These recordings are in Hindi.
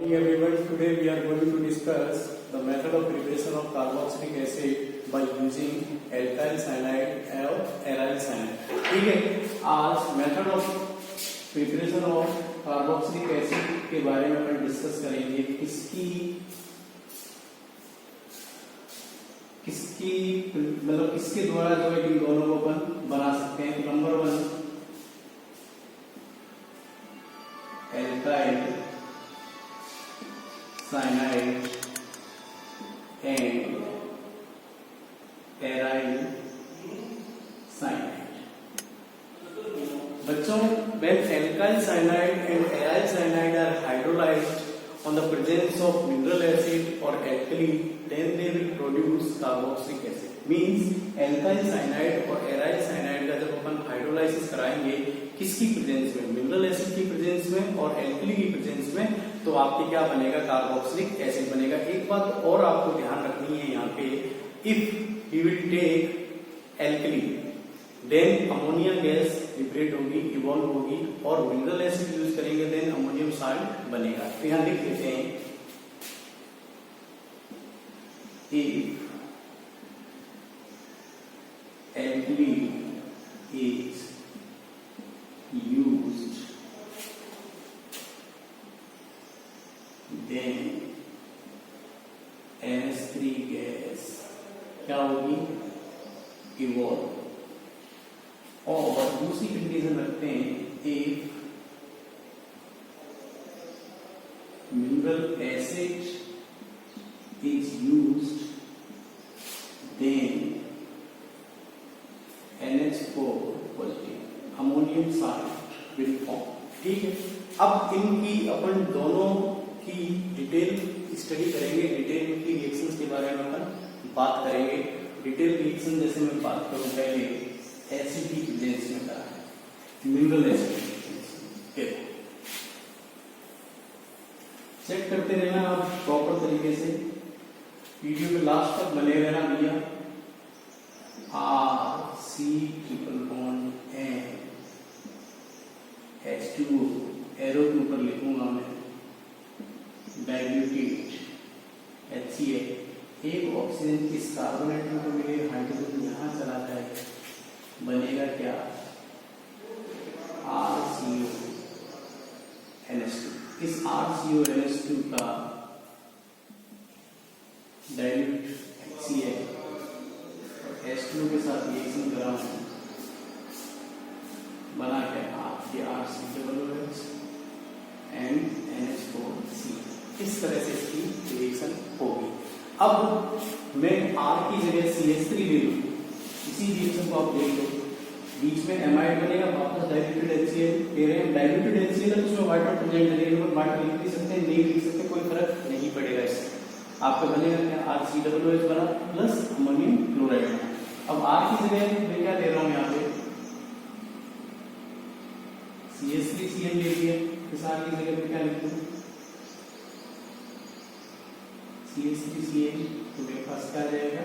Everyone, today we are going to discuss the method of preparation of carboxylic acid by using alkyl cyanide और aryl cyanide. ठीक है, आज method of preparation of carboxylic acid के बारे में अपन डिस्कस करेंगे. किसके द्वारा जो है इन दोनों को अपन बना सकते हैं. Number 1 alkyl cyanide and aryl cyanide. बच्चों, when alkyl cyanide and aryl cyanide are hydrolyzed on the presence of mineral acid or alkali, then they will produce carboxylic acid. Means alkyl cyanide और aryl cyanide का जब अपन हाइड्रोलाइसिस कराएंगे किसकी प्रेजेंस में, मिनरल एसिड की प्रेजेंस में और एल्कली की प्रेजेंस में, तो आपके क्या बनेगा, कार्बोक्सिलिक एसिड बनेगा. एक बात और आपको ध्यान रखनी है यहाँ पे, if you will take alkali then ammonia gas liberate होगी, इवॉल्व होगी, और मिनरल एसिड यूज करेंगे देन अमोनियम साल्ट बनेगा. तो यहाँ लिख लेते हैं, if alkali is used, then NH3 gas क्या होगी, इवॉल्व. और दूसरी कंडीशन रखते हैं, if mineral acid is used, then NH4 positive ammonium salt will form. ठीक है, अब इनकी अपन दोनों की डिटेल स्टडी करेंगे, डिटेल की रिएक्शंस के बारे में अपन बात करेंगे. डिटेल रिएक्शन जैसे मैं बात करूं, पहले एसिड की प्रेजेंस में क्या है, मिनरल एसिड की प्रेजेंस में. चेक करते रहना आप प्रॉपर तरीके से, वीडियो के लास्ट तक बने रहना भैया. RC triple bond H2O arrow के ऊपर लिखूंगा मैं, डाइल्यूटेड HCl. एक ऑक्सीजन किस कार्बन एटम को मिले, हाइड्रोजन यहां चला जाए, बनेगा क्या, RCO NH2. इस RCO NH2 का डाइल्यूट HCl और H2O के साथ रिएक्शन कराऊंगा, बना क्या, RCOOH and NH4C. इस तरह से इसकी रिएक्शन होगी. अब मैं R की जगह CH3 ले लूं, इसी रिएक्शन को आप देख लो, बीच में एमाइड बनेगा, वापस डाइल्यूटेड HCl दे रहे हैं. डाइल्यूटेड HCl है तो उसमें वाटर प्रेजेंट है, वाटर लिख भी सकते हैं, नहीं लिख सकते, कोई फर्क नहीं पड़ेगा. इससे आपका बनेगा क्या, RCOOH बना प्लस अमोनियम क्लोराइड बना. अब R की जगह मैं क्या ले रहा हूं, यहाँ पे CH3Cl ले लिए, इस R की जगह पे क्या लिखूं, CH3Cl, तो मेरे पास क्या जाएगा,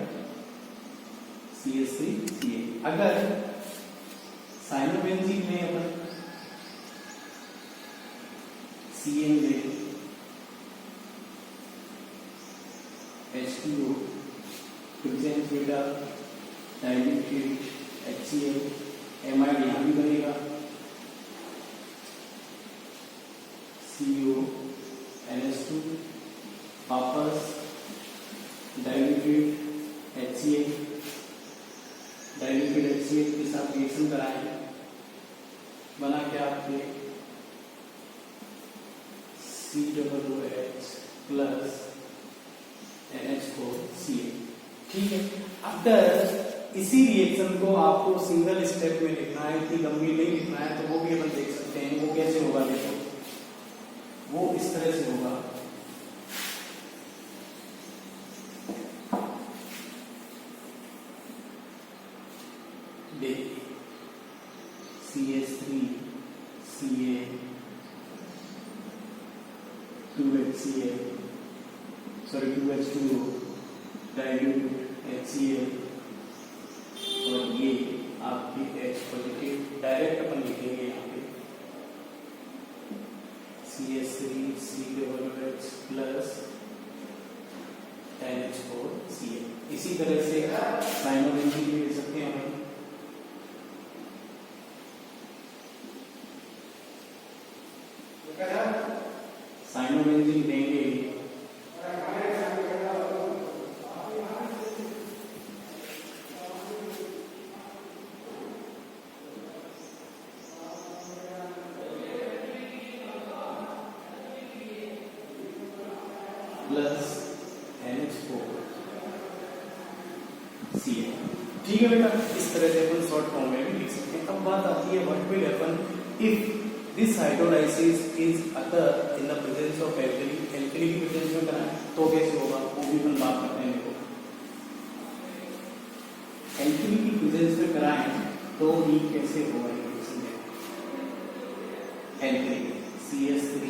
CH3Cl. अगर साइनोबेंजीन में अपन Cl ले, H2O प्रेजेंट बेटा डाइल्यूटेड HCl, एमाइड यहां भी बनेगा, CO NH2, वापस डाइल्यूटेड HCl, डाइल्यूटेड HCl के साथ रिएक्शन कराएं, बना क्या आपके COOH प्लस NH4Cl. ठीक है, अगर इसी रिएक्शन को आपको सिंगल स्टेप में लिखना है, इतनी लंबी नहीं लिखना है, तो वो भी अपन देख सकते हैं. वो कैसे होगा, देखो, वो इस तरह से होगा, देखिए, CH3 Ca 2HCl, sorry 2H2O dilute HCl, और ये आपकी H पॉजिटिव डायरेक्ट अपन लिखेंगे यहाँ पे CH3COOH तरह से साइनोबेंजीन भी ले सकते हैं हम। साइनोबेंजीन देंगे प्लस NH4 Cl। ठीक है बेटा, इस तरह से अपन शॉर्ट फॉर्म में भी लिख सकते हैं। अब बात आती है what will happen if this hydrolysis is occur in the presence of alkali. Alkali की प्रेजेंस में कराएं तो कैसे होगा, वो भी अपन बात करते हैं। देखो, एल्कली की प्रेजेंस में कराएं तो ये कैसे होगा, alkali CH3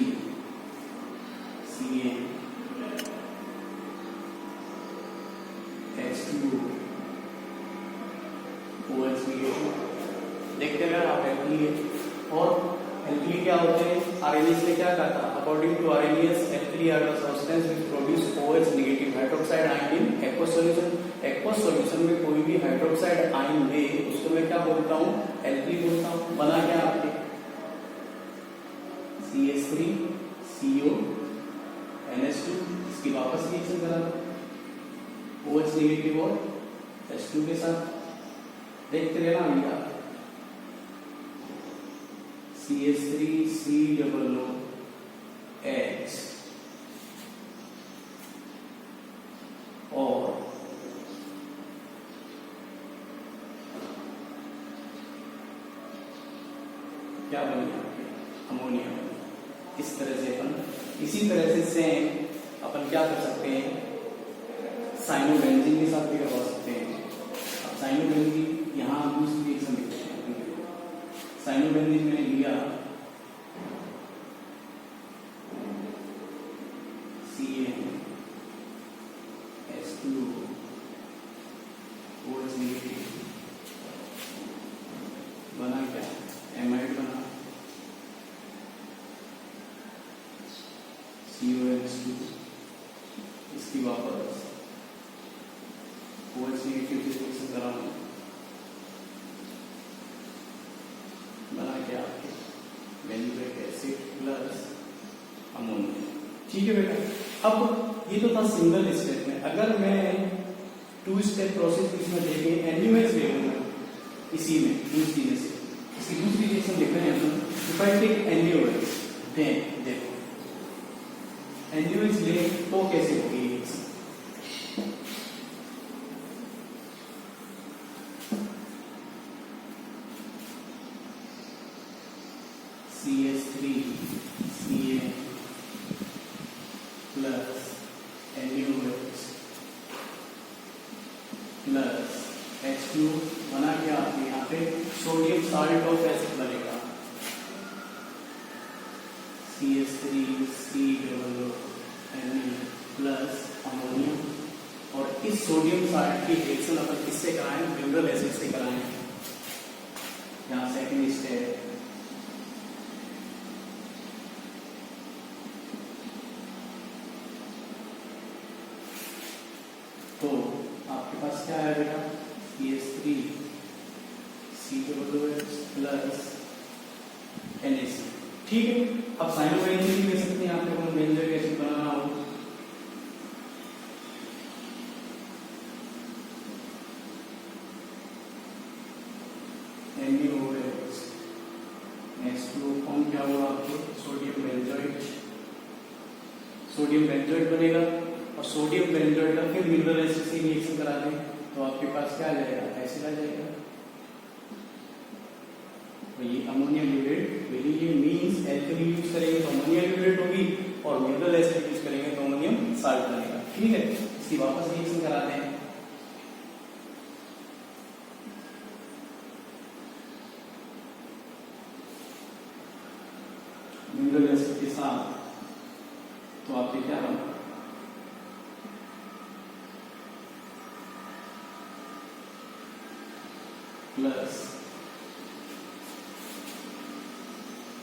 Cl H2 OH negative. देखते हैं आप एल्कली है, और एल्कली क्या होते हैं, आरएनएस ने क्या कहा था, according to Arrhenius alkali are the substance which produce OH negative hydroxide ion in aqueous solution. Aqueous solution में कोई भी हाइड्रोक्साइड आयन ले उसको मैं क्या बोलता हूँ, एल्कली बोलता हूँ। बना क्या आपके CH3 CO NH2, इसकी वापस रिएक्शन करा दो OH नेगेटिव और H2 के साथ। देखते रहना भैया, CH3 COOH और क्या बन गया, अमोनिया। इस तरह से अपन, इसी तरह से सेम अपन क्या कर सकते हैं, साइनोबेंजीन के साथ भी करवा सकते हैं। अब साइनोबेंजीन यहाँ दूसरी रिएक्शन लिखते हैं। साइनोबेंजीन मैंने लिया CnH2 OH नेगेटिव, बना क्या, एमाइड बना COH2, इसकी वापस OH नेगेटिव से रिएक्शन कराऊंगा, बना क्या आपके बेंजोइक एसिड प्लस अमोनिया। ठीक है बेटा, अब ये तो था सिंगल स्टेप में। अगर मैं 2 स्टेप प्रोसेस इसमें देखे NaOH ले लूंगा, इसी में दूसरी में से इसकी दूसरी रिएक्शन देख रहे हैं हम। इफ आई टेक NaOH, देखो NaOH ले तो कैसे होगी reaction, CH3 Cl plus NaOH plus H2, बना क्या आपके यहाँ पे सोडियम साल्ट ऑफ एसिड बनेगा CH3 COOH प्लस अमोनिया। और इस सोडियम साल्ट की रिएक्शन अपन किससे कराएं, मिनरल एसिड से कराएं। यहाँ सेकंड स्टेप, तो आपके पास क्या है बेटा, CH3 COOH प्लस NaC। ठीक है, अब साइनोबेंजीन भी ले सकते हैं, आपको अपन बेंजोइक एसिड बनाना हो NaOH H2O फॉर्म क्या हुआ आपके, सोडियम बेंजोइट। सोडियम बेंजोइट बनेगा, और सोडियम बेंजोइट का फिर मिनरल एसिड से रिएक्शन करा दें तो आपके पास क्या आ जाएगा, एसिड आ जाएगा। तो ये अमोनिया ल्यूरेट बेरिलियम मींस एल्कली यूज करेंगे तो अमोनिया ल्यूरेट होगी, और मिनरल एसिड यूज करेंगे तो अमोनियम साल्ट बनेगा। ठीक है, इसकी वापस रिएक्शन कराते हैं। मिनरल एसिड के साथ तो आपके क्या बना, प्लस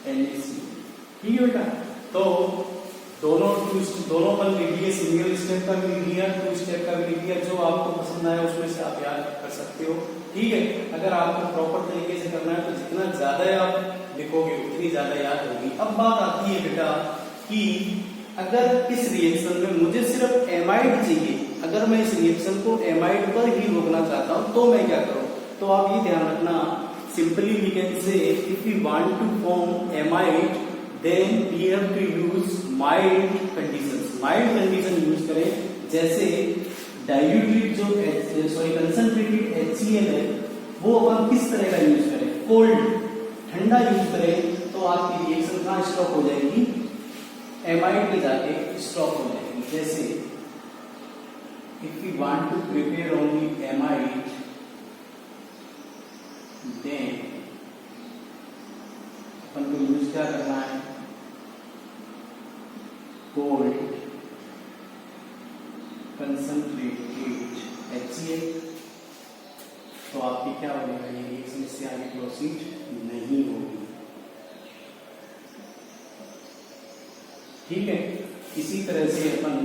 NaC। ठीक है बेटा, तो दोनों दोनों पर लिखिए, सिंगल स्टेप का भी लिखिए, 2 स्टेप का भी लिखिए, जो आपको पसंद आए उसमें से आप याद कर सकते हो। ठीक है, अगर आपको प्रॉपर तरीके से करना है तो जितना ज्यादा आप लिखोगे उतनी ज्यादा याद होगी। अब बात आती है बेटा कि अगर इस रिएक्शन में मुझे सिर्फ एमाइड चाहिए, अगर मैं इस रिएक्शन को एमाइड पर ही रोकना चाहता हूं तो मैं क्या करूं? तो आप ये ध्यान रखना, simply we can say if we want to form amide then we have to use mild conditions. Mild condition use करें, जैसे डाइल्यूटेड जो कंसंट्रेटेड HCl है वो अपन किस तरह का यूज करें? कोल्ड, ठंडा यूज करें तो आपकी रिएक्शन कहां स्टॉप हो जाएगी? एमाइड पे जाके स्टॉप हो जाएगी। जैसे if we want to prepare only amide then अपन को यूज क्या करना है? Cold concentrated HCl। तो आपकी क्या बनेगा? ये रिएक्शन इससे आगे प्रोसीड नहीं होगी। ठीक है, इसी तरह से अपन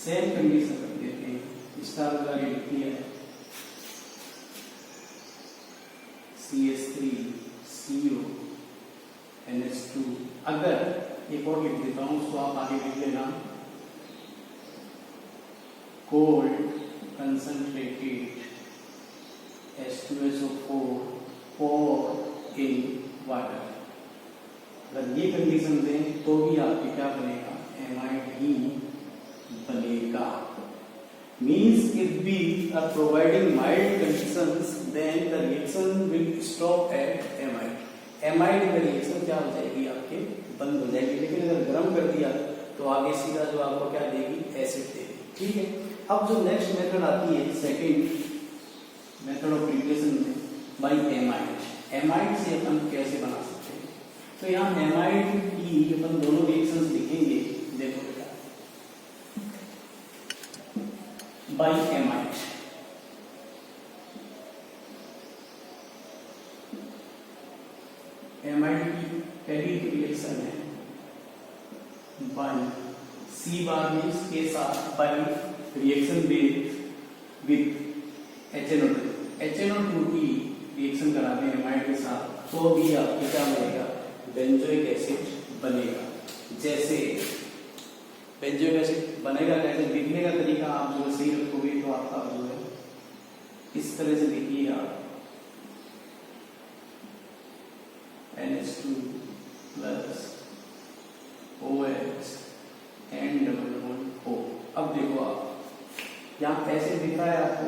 सेम कंडीशन कर देते हैं। स्टार आगे लिखी है CH3 CO NH2। अगर एक और लिख देता हूं उसको आप आगे लिख लेना, cold concentrated H2SO4 pour in water। अगर ये कंडीशन दें तो भी आपके क्या बनेगा? एमाइड ही बनेगा। Means if we are providing mild conditions then the reaction will stop at amide। amide में रिएक्शन क्या हो जाएगी? आपके बंद हो जाएगी। लेकिन अगर गर्म कर दिया तो आगे सीधा जो आपको क्या देगी? एसिड देगी। ठीक है, अब जो नेक्स्ट मेथड आती है, सेकेंड मेथड ऑफ प्रिपरेशन में बाई एमाइड। एमाइड से अपन कैसे बना सकते हैं? तो यहाँ एमाइड की अपन दोनों रिएक्शंस लिखेंगे। देखो बेटा, बाई एमाइड, एमाइड की पहली रिएक्शन है बाई सी बार में के साथ by reaction with HNO2। HNO2 की रिएक्शन कराते हैं एमाइड के साथ तो भी आपके क्या बनेगा? बेंजोइक एसिड बनेगा। जैसे बेंजोइक एसिड बनेगा कैसे? लिखने का तरीका आप जो सही रखोगे तो आपका जो है इस तरह से लिखिए आप NH2 plus OH and double bond O। अब देखो आप यहाँ ऐसे दिख रहा है आपको,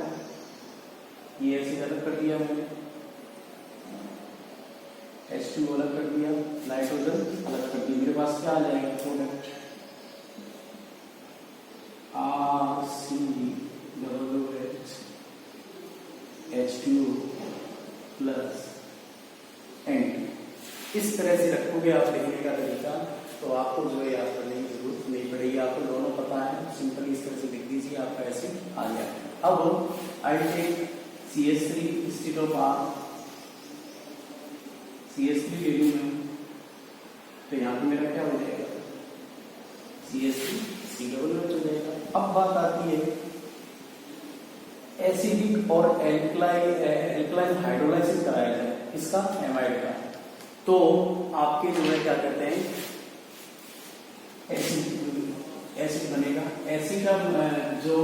ये ऐसे अलग कर दिया मैंने, H2 अलग कर दिया, नाइट्रोजन अलग कर दिया। मेरे पास क्या आ जाएगा? Product RCOOH plus and. इस तरह से रखोगे आप लिखने का तरीका तो आपको जो है याद करने की जरूरत नहीं पड़ेगी। आपको दोनों पता है, सिंपल इस तरह से लिख दीजिए, आपका ऐसे आ गया। अब I take CH3 instead of R, CH3 ले लूं मैं तो यहाँ पे मेरा क्या हो जाएगा? CH3 COOH हो जाएगा। अब बात आती है एसिडिक और एल्कलाइन हाइड्रोलाइसिस कराया जाए इसका एमाइड का, तो आपके जो है क्या कहते हैं? एसिड बनेगा। एसिड का जो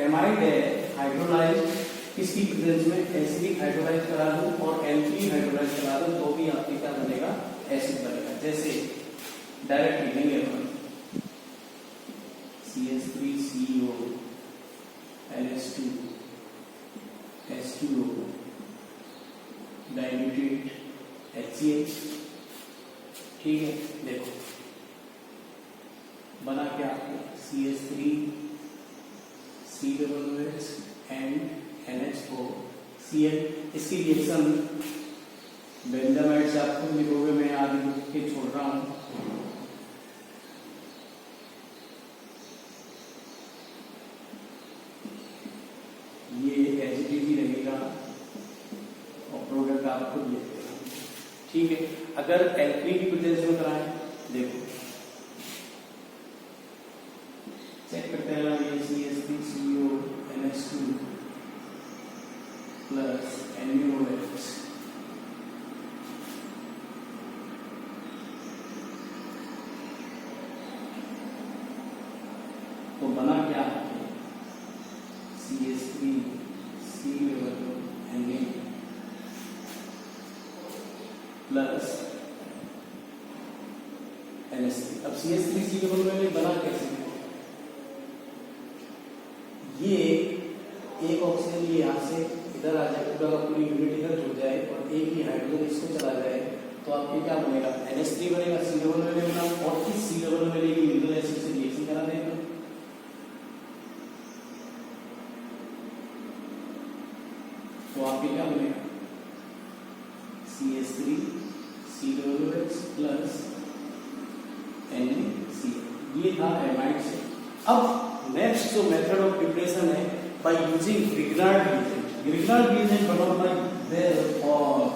एमाइड है हाइड्रोलाइज किसकी प्रेजेंस में? एसिडिक हाइड्रोलाइज करा दूं और एल्कीन हाइड्रोलाइज करा दूं तो भी आपके क्या बनेगा? एसिड बनेगा। जैसे डायरेक्ट लिखेंगे अपन CH3CO NH2 H2O diluted HCl। ठीक है, देखो बना क्या? CH3 COOH and NH4 Cl। इसकी रिएक्शन बेंजामाइड से आपको लिखोगे, मैं आगे लिख के छोड़ रहा हूं। ये HDG लगेगा और प्रोडक्ट आपको लिख देगा। ठीक है। अगर एल्कली की प्रेजेंस में कराएं, देखो चेक करते हैं ये CH3CO NH2 प्लस NaOH, तो बना क्या है CH3CONA प्लस NH3। अब CH3CONA बना कैसे, ये एक ऑक्सीजन ये यहाँ से इधर आ जाए, पूरा का पूरी यूनिट इधर जुड़ जाए और एक ही हाइड्रोजन इसको चला जाए, तो आपके क्या बनेगा NH3 बनेगा, C डबल बनेगा और इस C डबल बनेगी मिनरल एसिड से रिएक्शन करा देगा, तो आपके क्या बनेगा CH3COOH प्लस NaCl। ये था एमाइड से। अब नेक्स्ट जो मेथड ऑफ प्रिपरेशन है by using Grignard reagent. Grignard reagent one of my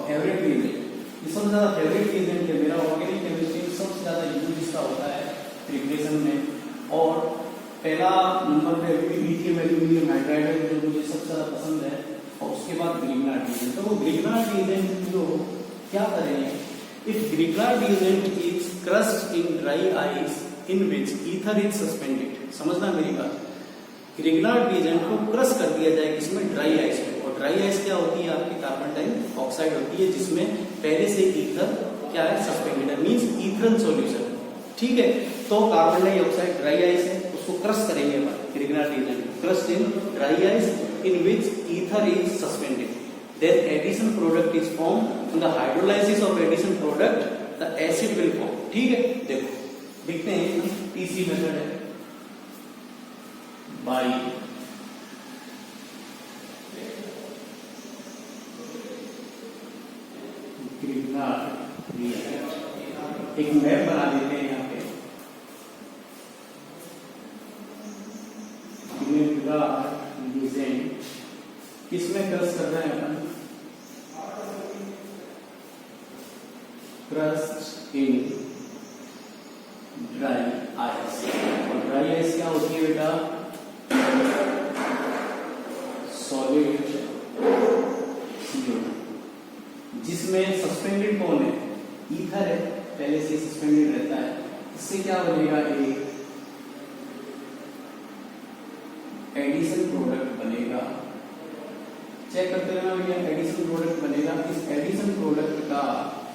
favourite reagent, ये सबसे ज्यादा फेवरेट रिएजेंट है मेरा। ऑर्गेनिक केमिस्ट्री में सबसे ज्यादा यूज इसका होता है प्रिपरेशन में। और पहला नंबर पे लिथियम एल्यूमिनियम हाइड्राइड है जो मुझे सबसे ज्यादा पसंद है, और उसके बाद ग्रिग्नार्ड रिएजेंट। तो वो ग्रिग्नार्ड रिएजेंट जो क्या करेंगे, if Grignard reagent is crossed in dry ice in which ether is suspended, समझना मेरी बात, ग्रिग्नार्ड रिएजेंट को क्रश कर दिया जाए इसमें ड्राई आइस में, और ड्राई आइस क्या होती है आपकी कार्बन डाइऑक्साइड होती है जिसमें पहले से ईथर क्या है सस्पेंडेड है, मींस ईथरल सॉल्यूशन, ठीक है। तो कार्बन डाइऑक्साइड ड्राई आइस है, उसको क्रश करेंगे Grignard reagent, crushed in dry ice in which ether is suspended, then addition product is formed, on the hydrolysis of addition product the acid will form, ठीक है। देखो देखते हैं तीसरी मेथड है बाय ग्रिग्नार्ड रिएजेंट। एक मैप बना देते हैं यहाँ पे, ग्रिग्नार्ड रिएजेंट किसमें क्रश कर रहे हैं अपन, क्रस्ट इन ड्राई आइस। और ड्राई आइस क्या होती है बेटा, सॉलिड CO, जिसमें सस्पेंडेड कौन है, ईथर है, पहले से सस्पेंडेड रहता है। इससे क्या बनेगा, एक एडिशन प्रोडक्ट बनेगा, चेक करते रहना भैया, एडिशन प्रोडक्ट बनेगा। इस एडिशन प्रोडक्ट का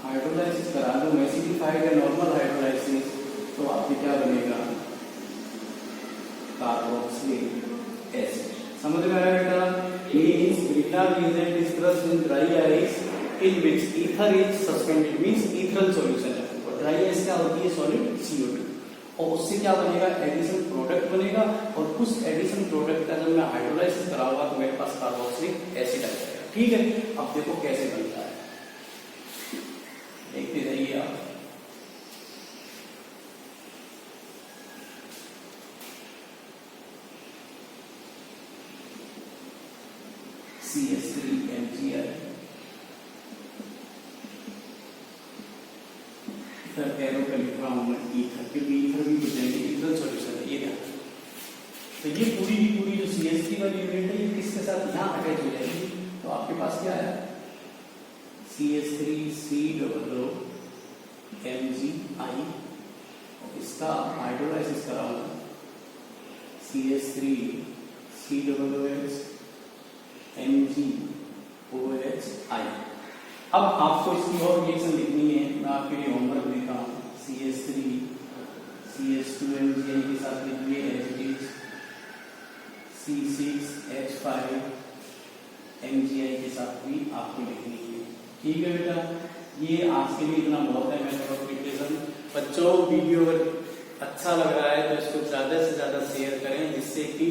हाइड्रोलाइसिस करा दो, एसिडिफाइड या नॉर्मल हाइड्रोलाइसिस, तो आपके क्या बनेगा, कार्बोक्सिलिक एसिड। समझ में आया बेटा, means Grignard reagent is crushed in dry ice in which ether is suspended, means ethereal solution है, और ड्राई आइस क्या होती है, सॉलिड CO2, और उससे क्या बनेगा, एडिशन प्रोडक्ट बनेगा। और उस एडिशन प्रोडक्ट का जब मैं हाइड्रोलाइसिस कराऊंगा तो मेरे पास कार्बोक्सिलिक एसिड आ जाएगा, ठीक है। अब देखो कैसे बनता है, देखते जाइए आप। CH3MgI, इधर एरो का लिख रहा हूं मैं ईथर, क्योंकि ईथर भी ईथरल सॉल्यूशन है, ये ध्यान। तो ये पूरी की पूरी जो CH3 वाली यूनिट है ये किसके साथ यहाँ अटैच हो जाएगी, तो आपके पास क्या है, CH3COO MgI, और इसका हाइड्रोलाइसिस कराऊंगा CH3COOH MgOHI। अब आपको इसकी और रिएक्शन लिखनी है, मैं आपके लिए होमवर्क देता हूँ। CH3 CH2MgI के साथ लिखिए एसिड, C6H5 MgI के साथ भी आपको लिखनी है, ठीक है बेटा। ये आज के लिए इतना बहुत है मेथड ऑफ प्रिपरेशन। बच्चों वीडियो अगर अच्छा लग रहा है तो इसको ज्यादा से ज्यादा शेयर करें, जिससे कि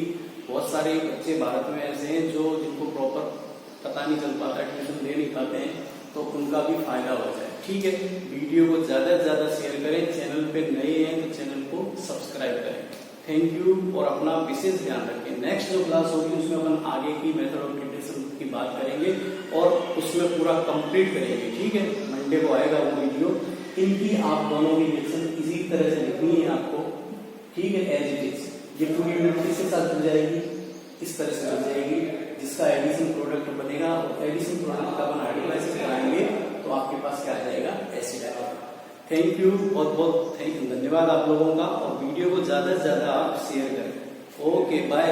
बहुत सारे बच्चे भारत में ऐसे हैं जो जिनको प्रॉपर पता नहीं चल पाता, ट्यूशन दे नहीं पाते हैं, तो उनका भी फायदा हो जाए, ठीक है। वीडियो को ज्यादा से ज्यादा शेयर करें, चैनल पे नए हैं तो चैनल को सब्सक्राइब करें। थैंक यू, और अपना विशेष ध्यान रखें। नेक्स्ट जो क्लास होगी उसमें अपन आगे की मेथड ऑफ प्रिपरेशन की बात करेंगे और उसमें पूरा कंप्लीट करेंगे, ठीक है। मंडे को आएगा वो वीडियो। इनकी आप दोनों की रिएक्शन इसी तरह से लिखनी है आपको, ठीक है, एज इट इज। ये पूरी यूनिट किसके साथ जुड़ जाएगी, इस तरह से जुड़ जाएगी, जिसका एडिशन प्रोडक्ट बनेगा। और एडिशन प्रोडक्ट का अपन हाइड्रोलाइसिस कराएंगे तो आपके पास क्या आ जाएगा, एसिड आएगा। थैंक यू, बहुत बहुत धन्यवाद आप लोगों का। और वीडियो को ज्यादा से ज्यादा आप शेयर करें। Okay, bye.